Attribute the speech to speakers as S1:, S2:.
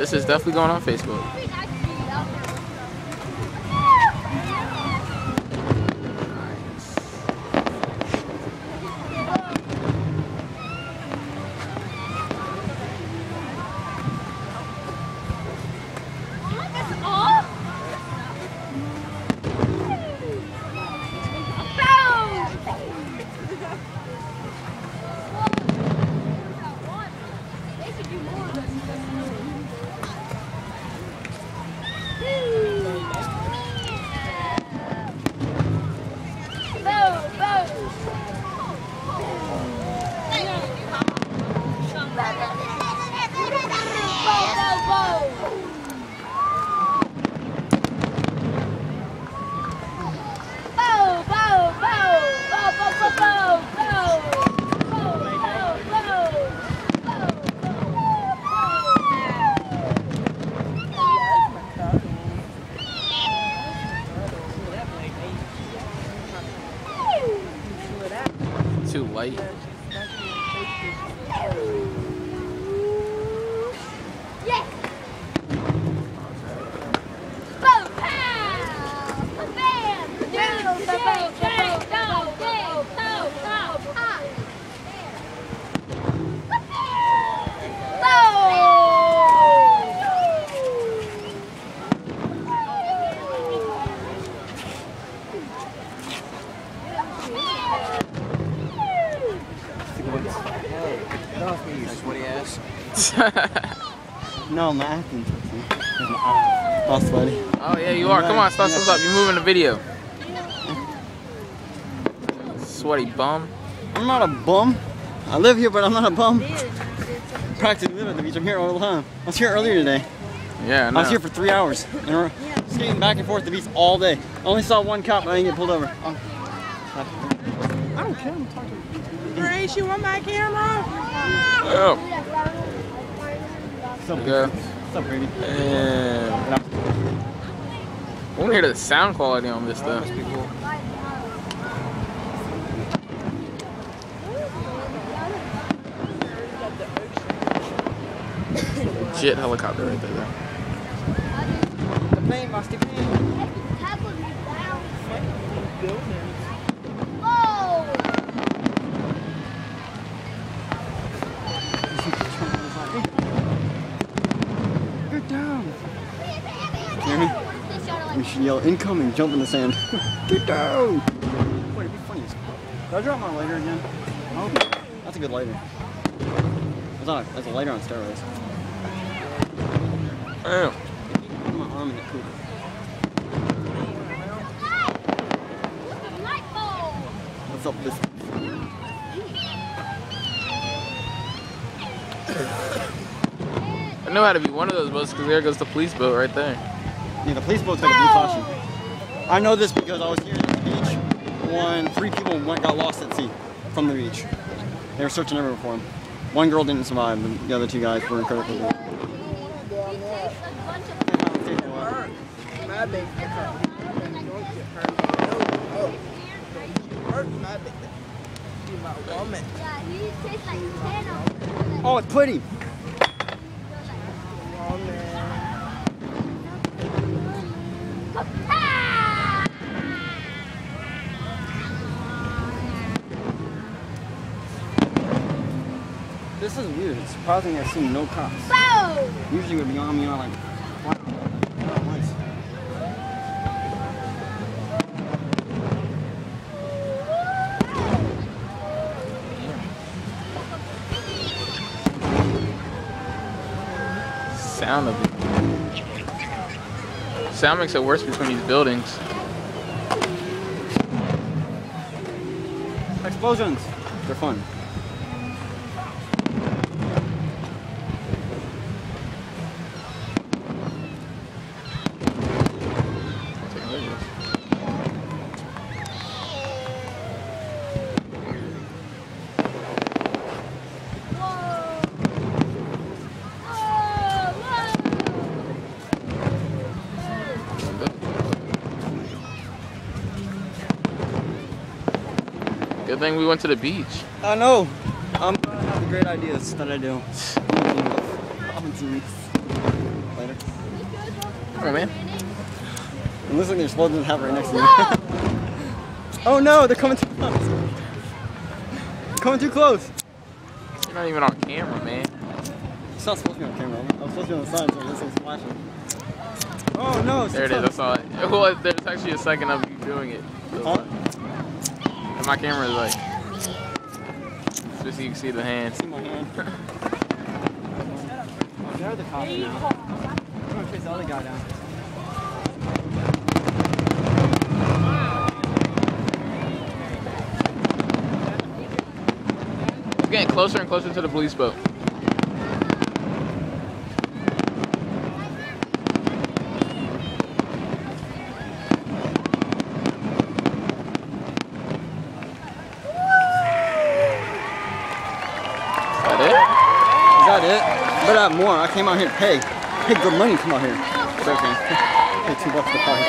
S1: This is definitely going on Facebook. Too light.
S2: Yes.
S3: Sweaty ass.
S4: No, I'm not acting. I'm sweaty.
S1: Oh yeah, you are. Come on, start this up. You're moving the video. Sweaty bum.
S4: I'm not a bum. I live here, but I'm not a bum. Practically live at the beach. I'm here all the time. I was here earlier today.
S1: Yeah, I know.
S4: I was here for 3 hours. And skating back and forth the beach all day. I only saw one cop, but I didn't get pulled over. I don't care. I'm talking.
S3: Grace, you want my camera?
S1: Oh.
S4: What's up,
S1: Yeah.
S4: What's up, Brady?
S1: And I want to hear the sound quality on this stuff. Legit helicopter right there.
S4: The plane, Musty plane. Get down. Hear me? We should yell incoming, jump in the sand. Get down! Wait, it'd be funny. Did I drop my lighter again? Oh, that's a good lighter. That's a lighter on steroids.
S1: Oh.
S4: Put my arm in it, cool. What's up, this?
S1: I know how to be one of those boats because there goes the police boat right there.
S4: Yeah, the police boat's got a blue flashing. I know this because I was here at the beach when 3 people got lost at sea from the beach. They were searching everywhere for them. One girl didn't survive, but the other 2 guys were in critical condition. Oh, it's pretty. This is weird. It's surprising I've seen no cops. Usually would be on me, like, wow. Nice.
S1: Sound of it. Sound makes it worse between these buildings.
S4: Explosions. They're fun.
S1: Good thing we went to the beach.
S4: I know. I'm gonna have the great ideas that I do. I'm in 2 weeks.
S1: Come on, man.
S4: It looks like the explosion's happening right next to you. Oh no, they're coming too close. Coming too close.
S1: You're not even on camera, man.
S4: It's not supposed to be on camera. I'm supposed to be on the side, so this thing's flashing. Oh no!
S1: There it is. I saw it. Well, there's actually a second of you doing it. So,
S4: Huh?
S1: and my camera is like, just so you can see the hand.
S4: See my hand. Oh, they're the cops now. I'm gonna chase the other guy down.
S1: It's getting closer and closer to the police boat. Is
S4: that it? Better have more. I came out here to pay. Pay good money to come out here. It's okay. Pay $2 for the party.